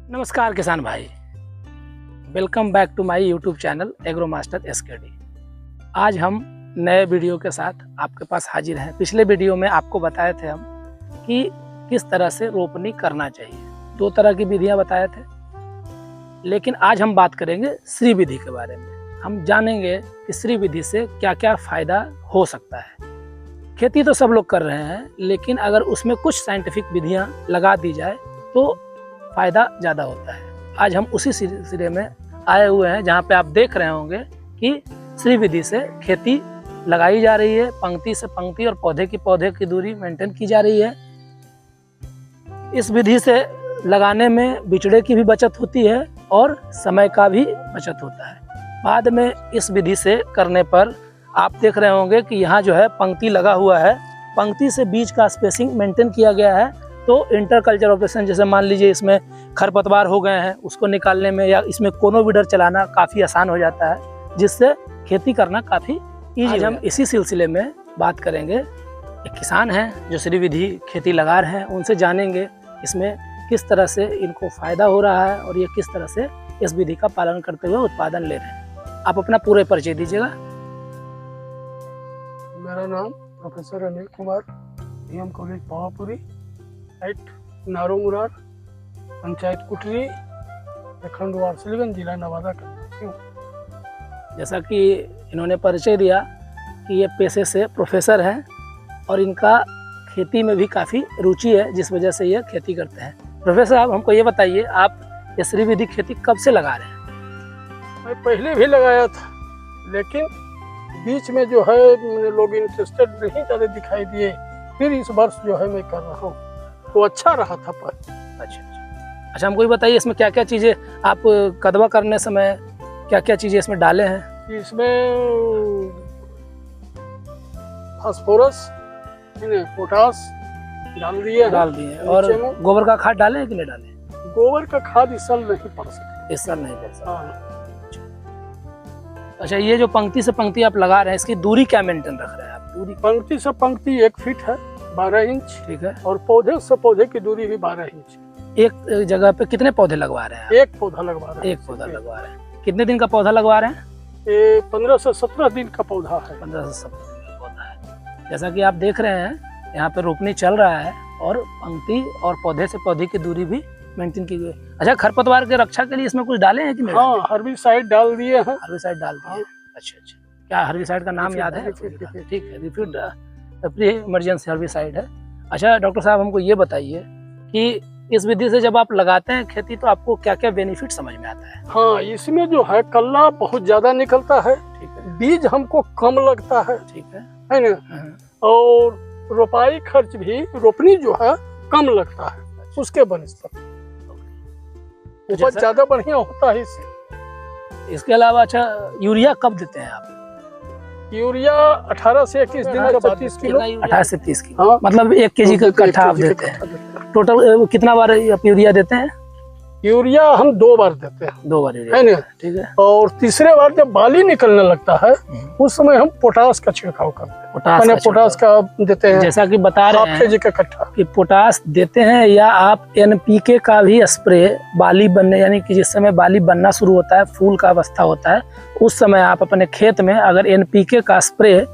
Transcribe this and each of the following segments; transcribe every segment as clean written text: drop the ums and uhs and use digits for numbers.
नमस्कार किसान भाई, welcome back to my YouTube channel Agro Master SKD। आज हम नए वीडियो के साथ आपके पास हाजिर हैं। पिछले वीडियो में आपको बताए थे हम कि किस तरह से रोपनी करना चाहिए। दो तरह की विधियां बताए थे, लेकिन आज हम बात करेंगे श्री विधि के बारे में। हम जानेंगे कि श्री विधि से क्या क्या फ़ायदा हो सकता है। खेती तो सब लोग कर रहे हैं, लेकिन अगर उसमें कुछ साइंटिफिक विधियां लगा दी जाए तो फ़ायदा ज़्यादा होता है। आज हम उसी सिलसिले में आए हुए हैं, जहाँ पे आप देख रहे होंगे कि श्री विधि से खेती लगाई जा रही है। पंक्ति से पंक्ति और पौधे की दूरी मेंटेन की जा रही है। इस विधि से लगाने में बिचड़े की भी बचत होती है और समय का भी बचत होता है। बाद में इस विधि से करने पर आप देख रहे होंगे कि यहाँ जो है पंक्ति लगा हुआ है, पंक्ति से बीच का स्पेसिंग मेंटेन किया गया है। तो इंटरकल्चर ऑपरेशन, जैसे मान लीजिए इसमें खरपतवार हो गए हैं, उसको निकालने में या इसमें कोनो वीडर चलाना काफ़ी आसान हो जाता है, जिससे खेती करना काफ़ी ईजी। आज हम इसी सिलसिले में बात करेंगे। एक किसान हैं जो श्री विधि खेती लगा रहे हैं, उनसे जानेंगे इसमें किस तरह से इनको फ़ायदा हो रहा है और ये किस तरह से इस विधि का पालन करते हुए उत्पादन ले रहे हैं। आप अपना पूरे परिचय दीजिएगा। मेरा नाम professor Anil Kumar, DM college Pawapuri, site Naro Murar, panchayat Kutri, प्रखंड वारसिलीगंज, जिला नवादा का निवासी हूँ। जैसा कि इन्होंने परिचय दिया कि ये पेशे से प्रोफेसर हैं और इनका खेती में भी काफ़ी रुचि है, जिस वजह से ये खेती करते हैं। प्रोफेसर साहब, हमको ये बताइए, आप ये श्री विधि खेती कब से लगा रहे हैं? मैं पहले भी लगाया था, लेकिन बीच में जो है लोग इंटरेस्टेड नहीं ज़्यादा दिखाई दिए। फिर इस वर्ष जो है मैं कर रहा हूँ, तो अच्छा रहा था पर। अच्छा, हमको ये बताइए इसमें क्या क्या चीज़ें आप कदवा करने समय क्या क्या चीज़ें इसमें डाले हैं? इसमें फास्फोरस, पोटास डाल दिए और गोबर का खाद डाले हैं कि नहीं डाले? गोबर का खाद इस साल नहीं पड़ सकता। इस साल नहीं पड़ सकता। अच्छा, ये जो पंक्ति से पंक्ति आप लगा रहे हैं, इसकी दूरी क्या मेंटेन रख रहे हैं आप? दूरी पंक्ति से पंक्ति 1 फीट है, 12 इंच। ठीक है। और पौधे से पौधे की दूरी भी 12 इंच। एक जगह पे कितने पौधे लगवा रहे हैं? एक पौधा लगवा रहे हैं। एक पौधा लगवा रहे हैं। कितने दिन का पौधा लगवा रहे हैं? ये 15 से 17 दिन का पौधा है। 15 से 17 दिन का पौधा है। जैसा कि आप देख रहे हैं, यहाँ पे रोपनी चल रहा है और पंक्ति और पौधे से पौधे की दूरी भी मेंटेन की गई है। अच्छा, खरपतवार के रक्षा के लिए इसमें कुछ डाले हैं कि नहीं? हाँ, हर्बिसाइड डाल दिए हैं। हर्बिसाइड डाल दिए हैं। अच्छा, क्या हर्बिसाइड का नाम याद है? ठीक है, रिफ्यूड प्री इमरजेंसी हर्बिसाइड है। अच्छा डॉक्टर साहब, हमको ये बताइए कि इस विधि से जब आप लगाते हैं खेती, तो आपको क्या क्या बेनिफिट समझ में आता है? हाँ, इसमें जो है कल्ला बहुत ज्यादा निकलता है। ठीक है। बीज हमको कम लगता है। ठीक है ना? और रोपाई खर्च भी, रोपनी जो है कम लगता है उसके बनस्पत। उपज ज्यादा बढ़िया होता है इससे। इसके अलावा अच्छा, यूरिया कब देते हैं आप? यूरिया 18 से 21 दिन का 32 किलो। 18 से 30 किलो। हाँ। मतलब 1 केजी का कट्ठा आप देते हैं। टोटल कितना बार आप यूरिया देते हैं? यूरिया हम 2 बार देते हैं। 2 बार यूरिया, है ना? ठीक है। और तीसरे बार जब बाली निकलने लगता है, उस समय हम पोटास का छिड़काव करते हैं। पोटास का देते हैं। जैसा कि बता रहे हैं 1/2 केजी का कट्ठा कि पोटास देते हैं, या आप NPK का भी स्प्रे बाली बनने, यानी कि जिस समय बाली बनना शुरू होता है, फूल का अवस्था होता है, उस समय आप अपने खेत में अगर NPK का स्प्रे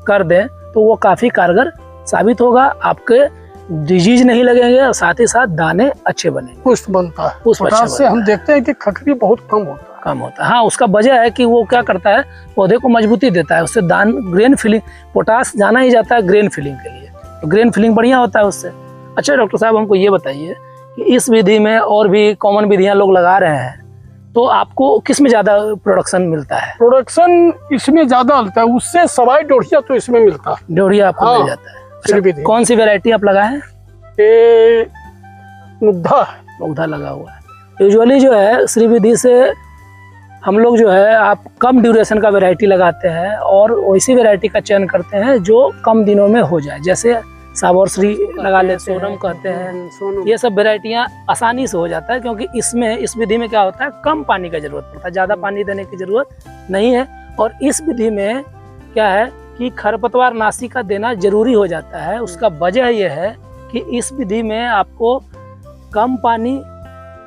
कर दें तो वो काफ़ी कारगर साबित होगा। आपके डिजीज नहीं लगेंगे और साथ ही साथ दाने अच्छे बनेंगे, पुष्ट बनता है। पुष्ट अच्छा पोटास से हम देखते हैं कि खखरी बहुत कम होता है। हाँ, उसका वजह है कि वो क्या करता है, पौधे को मजबूती देता है। उससे दान ग्रेन फिलिंग, पोटास जाना ही जाता है ग्रेन फिलिंग के लिए, तो ग्रेन फिलिंग बढ़िया होता है उससे। अच्छा डॉक्टर साहब, हमको ये बताइए कि इस विधि में और भी कॉमन विधियाँ लोग लगा रहे हैं, तो आपको किस में ज़्यादा प्रोडक्शन मिलता है? प्रोडक्शन इसमें ज्यादा मिलता है, उससे सवाई डोढ़िया तो इसमें मिलता है। डोढ़िया आपको मिल जाता है। अच्छा, कौन सी वैरायटी आप लगाए हैं? ये मुग्धा है। मुग्धा लगा हुआ है। यूजुअली जो है श्री विधि से हम लोग जो है, आप कम ड्यूरेशन का वैरायटी लगाते हैं और वैसी वैरायटी का चयन करते हैं जो कम दिनों में हो जाए। जैसे साबौर श्री लगा लेते, सोनम कहते हैं, ये सब वैरायटियाँ आसानी से हो जाता है, क्योंकि इसमें इस विधि में क्या होता है, कम पानी का जरूरत पड़ता है, ज़्यादा पानी देने की जरूरत नहीं है। और इस विधि में क्या है कि खरपतवार नाशी का देना जरूरी हो जाता है। उसका वजह यह है कि इस विधि में आपको कम पानी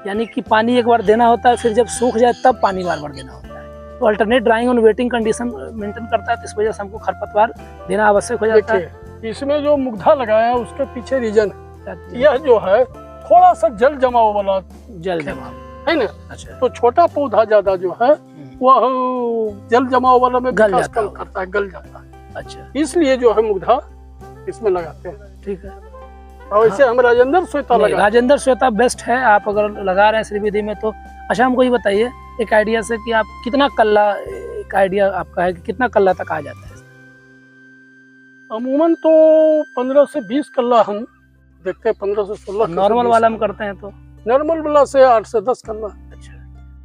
यानी कि पानी एक बार देना होता है, फिर जब सूख जाए तब पानी बार बार देना होता है। तो alternate drawing on waiting condition maintain करता है, तो इस वजह से हमको खरपतवार देना आवश्यक हो जाता है। देखिए इसमें जो मुग्धा लगाया है उसके पीछे रीजन है, यह जो है थोड़ा सा जल जमाव वाला जल जमाव है ना। अच्छा, तो छोटा पौधा ज्यादा जो है वह जल जमाव वाला में गल विकास जाता कम होगा। करता है, गल जाता है। अच्छा इसलिए जो है मुग्धा इसमें लगाते हैं। ठीक है। और ऐसे हम राजेंद्र श्वेता नहीं, लगा राजेंद्र श्वेता बेस्ट है, आप अगर लगा रहे हैं श्रीविधि में तो। अच्छा हमको ये बताइए एक आइडिया से कि आप कितना कल्ला, एक आइडिया आपका है कि कितना कल्ला तक आ जाता है? अमूमन तो 15 से 20 कल्ला हम देखते हैं, 15 से 16। नॉर्मल वाला हम करते हैं तो नॉर्मल वाला से 8 से 10 कल्ला। अच्छा,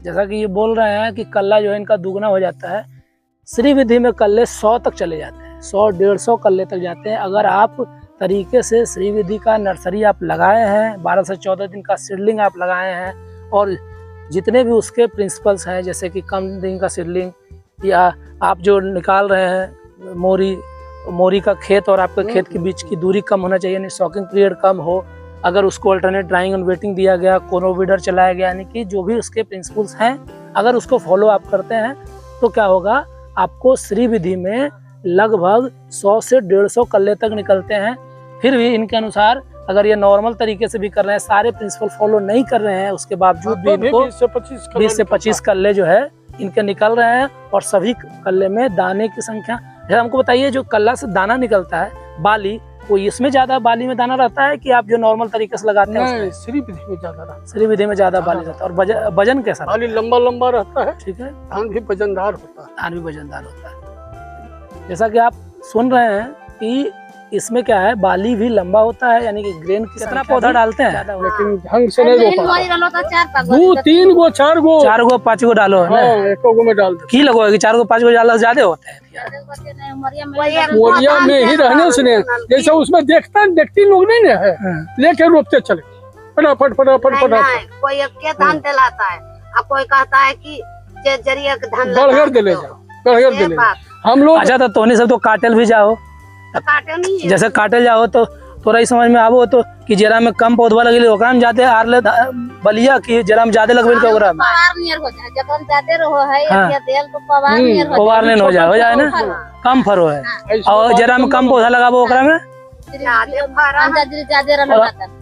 जैसा कि ये बोल रहे हैं कि कल्ला जो है इनका दुगना हो जाता है। श्रीविधि में कल्ले 100 तक चले जाते हैं, 100-150 कल्ले तक जाते हैं। अगर आप तरीके से श्रीविधि का नर्सरी आप लगाए हैं, 12 से 14 दिन का सीडलिंग आप लगाए हैं, और जितने भी उसके प्रिंसिपल्स हैं जैसे कि कम दिन का सीडलिंग, या आप जो निकाल रहे हैं मोरी का खेत और आपके खेत के बीच की दूरी कम होना चाहिए, यानी शॉकिंग पीरियड कम हो। अगर उसको अल्टरनेट ड्राइंग ऑन वेटिंग दिया गया, कोनोविडर चलाया गया, यानी कि जो भी उसके प्रिंसिपल्स हैं अगर उसको फॉलो आप करते हैं तो क्या होगा, आपको श्रीविधि में लगभग 100 से 150 कल्ले तक निकलते हैं। फिर भी इनके अनुसार अगर ये नॉर्मल तरीके से भी कर रहे हैं, सारे प्रिंसिपल फॉलो नहीं कर रहे हैं, उसके बावजूद भी इनको 20 से 25 कल्ले जो है इनके निकल रहे हैं। और सभी कल्ले में दाने की संख्या, हमको बताइए जो कल्ला से दाना निकलता है बाली, वो इसमें ज्यादा बाली में दाना रहता है कि आप जो नॉर्मल तरीके से लगाते हैं? श्रीविधि में ज्यादा रहता है। श्रीविधि में ज्यादा बाली रहता है। और वजन कैसा? बाली लंबा लंबा रहता है। ठीक है। धान भी वजनदार होता है। धान भी वजनदार होता है। जैसा कि आप सुन रहे हैं कि इसमें क्या है, बाली भी लंबा होता है, यानी कि ग्रेन कितना पौधा डालते हैं लेकिन ढंग से नहीं रोपा। 2, 3 गो 4 गो 4 गो 5 गो डालो है ना, एक गो में डाल दो। की लगोगे 4 गो 5 गो डालो ज्यादा होता है। मोरिया में ही रहने से नहीं, जैसे उसमें देखती लोग नहीं ना है, लेके रोपते चले फटाफट फटाफट फटाफट। कोई एक धान दिलाता है और कोई कहता है कि जरिया के धान गड़गड़ दे ले जाओ, गड़गड़ दे ले जाओ। हम लोग अच्छा तो तोनी सब तो काटेल भी जाओ, काटे नहीं है। जैसे काटे जाओ तो थोड़ा ही समझ में आवो तो कि जरा में कम पौधवा लगे ओकरा में जाते आर ले बलिया कि जरा में ज्यादा लगबे के ओकरा में पवार नियर हो जाए, जब हम जाते रहो है हाँ। या तेल तो पवार नियर हो पवार नहीं हो जाए ना, कम फरो है। और जरा में कम पौधा लगाबो ओकरा में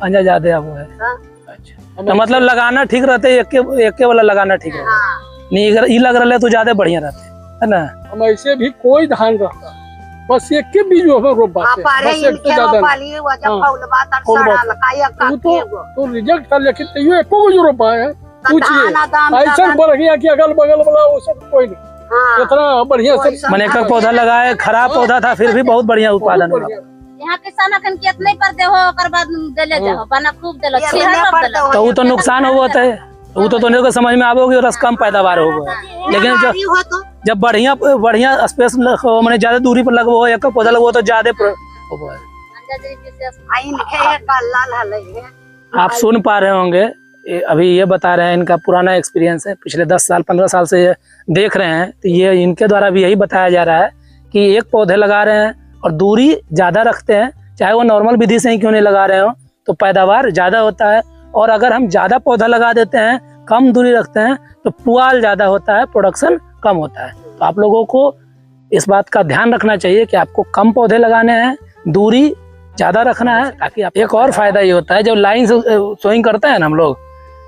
अंजा ज्यादा वो है। अच्छा तो मतलब लगाना ठीक रहते, एक वाला लगाना ठीक रहता नहीं, अगर ई लग रहा है तो ज्यादा बढ़िया रहते है ना। हम ऐसे भी कोई धान रहता, बस एक के बीज में रोपाते, बस एक तो ज्यादा तो रिजेक्ट था, लेकिन तैयो एको को जो रोपा है पूछिए ऐसा बढ़ गया कि अगल बगल वाला वो सब कोई नहीं, इतना बढ़िया से मैंने एक पौधा लगाया, खराब पौधा था फिर भी बहुत बढ़िया उत्पादन हुआ। यहाँ किसान अखन खेत नहीं पर दे हो, ओकर बाद देले जाओ बना खूब देलो तो वो तो नुकसान हो होता है, वो तो तोने को समझ में आवोगे रस कम पैदावार होगा। लेकिन जब बढ़िया स्पेस मैंने ज्यादा दूरी पर लगवो, एक पौधा लगवो तो ज्यादा आप सुन पा रहे होंगे। अभी ये बता रहे हैं, इनका पुराना एक्सपीरियंस है, पिछले 10 साल 15 साल से ये देख रहे हैं, तो ये इनके द्वारा भी यही बताया जा रहा है कि एक पौधे लगा रहे हैं और दूरी ज्यादा रखते हैं, चाहे वो नॉर्मल विधि से ही क्यों नहीं लगा रहे हो, तो पैदावार ज्यादा होता है। और अगर हम ज्यादा पौधा लगा देते हैं, कम दूरी रखते हैं, तो पुआल ज्यादा होता है, प्रोडक्शन कम होता है। तो आप लोगों को इस बात का ध्यान रखना चाहिए कि आपको कम पौधे लगाने हैं, दूरी ज्यादा रखना है, ताकि आप। एक और फायदा ये होता है, जब लाइन सोइंग करते हैं ना हम लोग,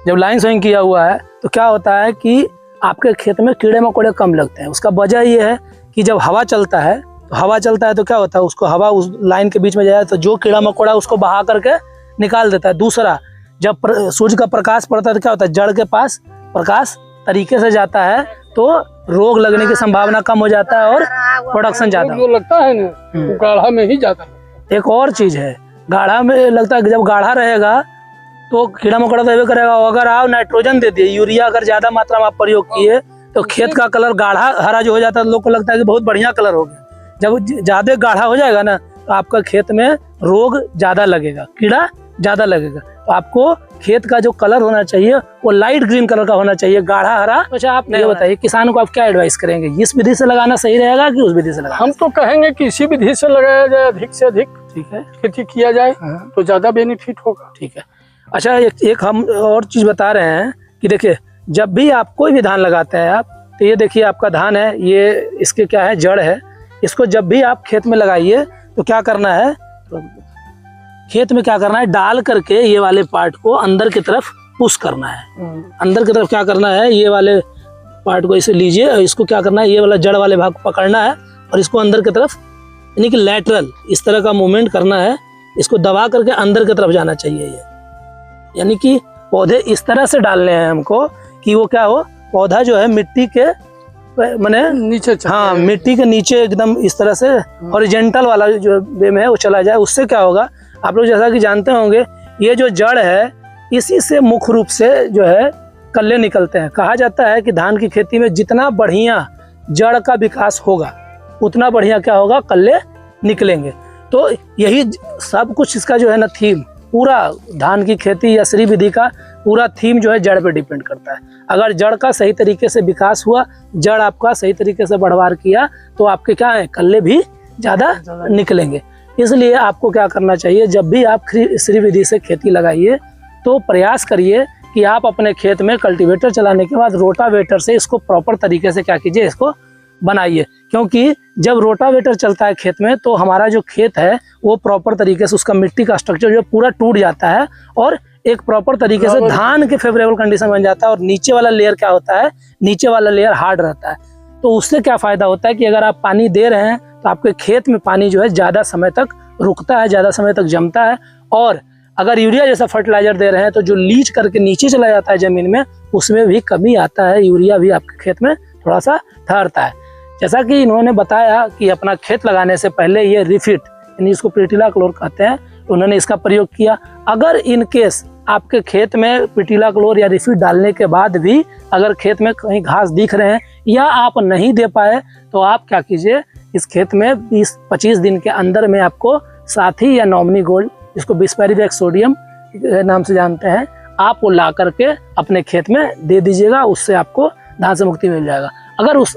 जब लाइन सोइंग किया हुआ है तो क्या होता है कि आपके खेत में कीड़े मकोड़े कम लगते हैं। उसका वजह ये है कि जब हवा चलता है तो क्या होता है, उसको हवा उस लाइन के बीच में जाए तो जो कीड़ा मकोड़ा उसको बहा करके निकाल देता है। दूसरा, जब सूर्य का प्रकाश पड़ता है तो क्या होता है, जड़ के पास प्रकाश तरीके से जाता है तो रोग लगने की संभावना कम हो जाता है और प्रोडक्शन ज्यादा जो लगता है ना, वो गाढ़ा में ही जाता है। एक और चीज है, गाढ़ा में लगता है कि जब गाढ़ा रहेगा तो कीड़ा मकोड़ा तो ये करेगा। अगर आप नाइट्रोजन दे दिए, यूरिया अगर ज्यादा मात्रा में आप प्रयोग किए तो खेत का कलर गाढ़ा हरा जो हो जाता है, लोग को लगता है कि बहुत बढ़िया कलर हो गया। जब ज्यादा गाढ़ा हो जाएगा ना तो आपका खेत में रोग ज्यादा लगेगा, कीड़ा ज्यादा लगेगा। तो आपको खेत का जो कलर होना चाहिए वो लाइट ग्रीन कलर का होना चाहिए, गाढ़ा हरा। अच्छा आप ये बताइए, किसानों को आप क्या एडवाइस करेंगे, इस विधि से लगाना सही रहेगा कि उस विधि से लगाना? हम तो कहेंगे कि इसी विधि से लगाया जाए, अधिक से अधिक ठीक है, खेती किया जाए तो ज्यादा बेनिफिट होगा। ठीक है। अच्छा, एक हम और चीज़ बता रहे हैं कि देखिए, जब भी आप कोई भी धान लगाते हैं आप, तो ये देखिए आपका धान है, ये इसके क्या है, जड़ है। इसको जब भी आप खेत में लगाइए तो क्या करना है, खेत में क्या करना है, डाल करके ये वाले पार्ट को अंदर की तरफ पुश करना है। अंदर की तरफ क्या करना है, ये वाले पार्ट को इसे लीजिए और इसको क्या करना है, ये वाला जड़ वाले भाग को पकड़ना है और इसको अंदर की तरफ, यानी कि लैटरल इस तरह का मूवमेंट करना है। इसको दबा करके अंदर की तरफ जाना चाहिए ये, यानी कि पौधे इस तरह से डालने हैं हमको कि वो क्या हो, पौधा जो है मिट्टी के माने नीचे, हाँ, मिट्टी के नीचे एकदम इस तरह से हॉरिजॉन्टल वाला जो वे में है वो चला जाए। उससे क्या होगा, आप लोग जैसा कि जानते होंगे, ये जो जड़ है इसी से मुख्य रूप से जो है कल्ले निकलते हैं। कहा जाता है कि धान की खेती में जितना बढ़िया जड़ का विकास होगा उतना बढ़िया क्या होगा, कल्ले निकलेंगे। तो यही सब कुछ इसका जो है ना थीम, पूरा धान की खेती या श्री विधि का पूरा थीम जो है जड़ पे डिपेंड करता है। अगर जड़ का सही तरीके से विकास हुआ, जड़ आपका सही तरीके से बढ़वार किया, तो आपके क्या है, कल्ले भी ज़्यादा निकलेंगे। इसलिए आपको क्या करना चाहिए, जब भी आप श्री विधि से खेती लगाइए तो प्रयास करिए कि आप अपने खेत में कल्टीवेटर चलाने के बाद रोटावेटर से इसको प्रॉपर तरीके से क्या कीजिए, इसको बनाइए। क्योंकि जब रोटावेटर चलता है खेत में तो हमारा जो खेत है वो प्रॉपर तरीके से, उसका मिट्टी का स्ट्रक्चर जो पूरा टूट जाता है और एक प्रॉपर तरीके से धान के फेवरेबल कंडीशन बन जाता है। और नीचे वाला लेयर क्या होता है, नीचे वाला लेयर हार्ड रहता है। तो उससे क्या फ़ायदा होता है कि अगर आप पानी दे रहे हैं तो आपके खेत में पानी जो है ज़्यादा समय तक रुकता है, ज़्यादा समय तक जमता है। और अगर यूरिया जैसा फर्टिलाइजर दे रहे हैं तो जो लीच करके नीचे चला जाता है ज़मीन में, उसमें भी कमी आता है, यूरिया भी आपके खेत में थोड़ा सा ठहरता है। जैसा कि इन्होंने बताया कि अपना खेत लगाने से पहले ये रिफिट, यानी इसको प्रीटिला क्लोर कहते हैं, उन्होंने इसका प्रयोग किया। अगर इन केस आपके खेत में प्रीटिला क्लोर या रिफिट डालने के बाद भी अगर खेत में कहीं घास दिख रहे हैं या आप नहीं दे पाए, तो आप क्या कीजिए, इस खेत में 20-25 दिन के अंदर में आपको साथी या नॉमिनी गोल्ड, इसको बिस्पेरिवेट सोडियम नाम से जानते हैं, आप वो ला करके अपने खेत में दे दीजिएगा। उससे आपको धान से मुक्ति मिल जाएगा। अगर उस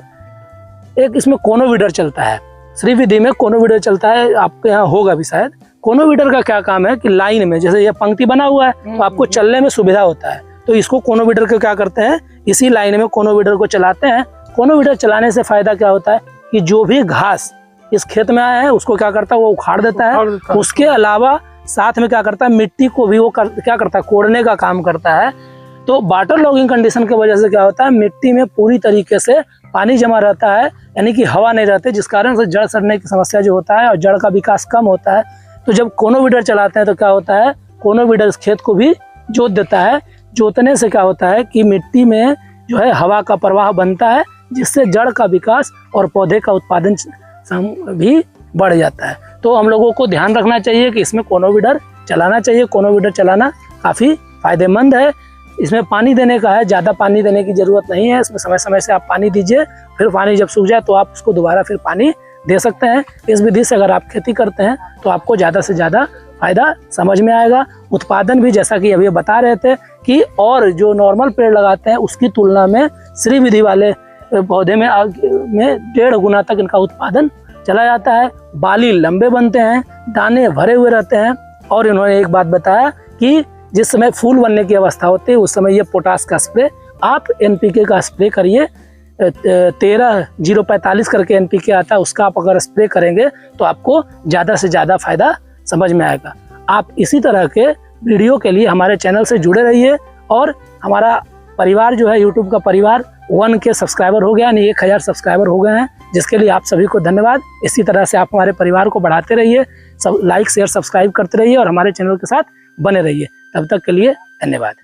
एक इसमें कोनोवीडर चलता है, श्री विधि में कोनोवीडर चलता है, आपके यहाँ होगा भी शायद। कोनोवीडर का क्या काम है कि लाइन में जैसे ये पंक्ति बना हुआ है तो आपको चलने में सुविधा होता है, तो इसको कोनोवीडर के क्या करते हैं, इसी लाइन में कोनोवीडर को चलाते हैं। कोनोवीडर चलाने से फायदा क्या होता है कि जो भी घास इस खेत में आया है उसको क्या करता है, वो उखाड़ देता है। उसके अलावा साथ में क्या करता है, मिट्टी को भी वो क्या करता है, कोड़ने का काम करता है। तो वाटर लॉगिंग कंडीशन की वजह से क्या होता है, मिट्टी में पूरी तरीके से पानी जमा रहता है, यानी कि हवा नहीं रहती, जिस कारण से जड़ सड़ने की समस्या जो होता है और जड़ का विकास कम होता है। तो जब कोनोवीडर चलाते हैं तो क्या होता है, कोनोवीडर इस खेत को भी जोत देता है। जोतने से क्या होता है कि मिट्टी में जो है हवा का प्रवाह बनता है, जिससे जड़ का विकास और पौधे का उत्पादन भी बढ़ जाता है। तो हम लोगों को ध्यान रखना चाहिए कि इसमें कोनोवीडर चलाना चाहिए। कोनोवीडर चलाना काफ़ी फायदेमंद है। इसमें पानी देने का है, ज़्यादा पानी देने की ज़रूरत नहीं है। इसमें समय समय से आप पानी दीजिए, फिर पानी जब सूख जाए तो आप उसको दोबारा फिर पानी दे सकते हैं। इस विधि से अगर आप खेती करते हैं तो आपको ज़्यादा से ज़्यादा फायदा समझ में आएगा। उत्पादन भी जैसा कि अभी बता रहे थे कि और जो नॉर्मल पेड़ लगाते हैं उसकी तुलना में श्री विधि वाले पौधे में 1.5 गुना तक इनका उत्पादन चला जाता है। बाली लंबे बनते हैं, दाने भरे हुए रहते हैं। और इन्होंने एक बात बताया कि जिस समय फूल बनने की अवस्था होती है उस समय ये पोटास का स्प्रे, आप NPK का स्प्रे करिए। 13-045 करके NPK आता है, उसका आप अगर स्प्रे करेंगे तो आपको ज़्यादा से ज़्यादा फायदा समझ में आएगा। आप इसी तरह के वीडियो के लिए हमारे चैनल से जुड़े रहिए। और हमारा परिवार जो है, यूट्यूब का परिवार 1K सब्सक्राइबर हो गया, यानी 1000 सब्सक्राइबर हो गए हैं, जिसके लिए आप सभी को धन्यवाद। इसी तरह से आप हमारे परिवार को बढ़ाते रहिए, सब लाइक शेयर सब्सक्राइब करते रहिए और हमारे चैनल के साथ बने रहिए। तब तक के लिए धन्यवाद।